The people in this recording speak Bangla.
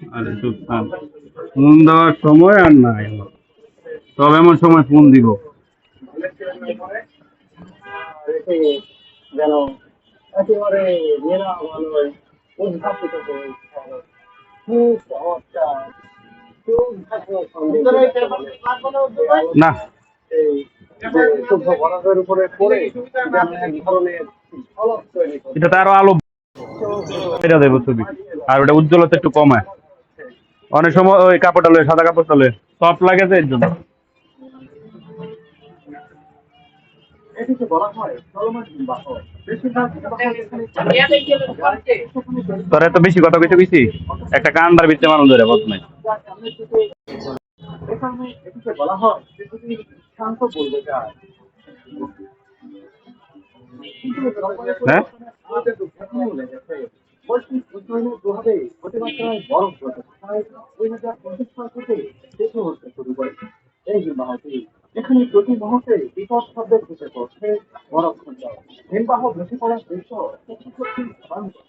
আরে চুপ থাক। ফোন দেওয়ার সময় আর নাই আমার। তবে এমন সময় ফোন দিব। রেখে যেন একেবারে নিরাময় উদ্ভাসিত করে ফেলো। কি চমৎকার! চোখ ধাঁধানো সন্দেশ না, এই যে শুভ্র বরফের উপরে পড়ে যেন এক ধরনের ঝলক তৈরি এটা তো করছে। আরো আলো চোখ এবং এটা দেবো ছবি। আর ওটা উজ্জ্বলতা একটু কমায়। অনেক সময় ওই কাপড়টা লয়ে সাদা কাপড়টা লয়ে সফট লাগে তো এর জন্য। এটিকে বলা হয় চলমান হিমবাহ। বেশিরভাগ হিমবাহ এখানে তোর এত বেশি কথা কইতে বেশি একটা কান্দার ভিতরে মানুষ ধরে বদ নাই। যার সামনে থেকে এ কারণে এটিকে বলা হয় পৃথিবীর শান্ত পূর্বকার। কিন্তু জলবায়ু হ্যাঁ, পরিবর্তনে আমাদের দুর্ঘটনাও লেগেছে। বৈশ্বিক উষ্ণায়নের প্রভাবে অতিমাত্রায় বরফ গলে প্রায় 2050 সাল থেকে বেশি হতে শুরু করেছে এই হিমবাহটি। এখানে প্রতি মুহূর্তে বিপদ শব্দে ঘুষে পড়ছে বরফ খণ্ড। হিমবাহ ধসে পড়ার দৃশ্য সত্যি সত্যি ভয়ঙ্কর।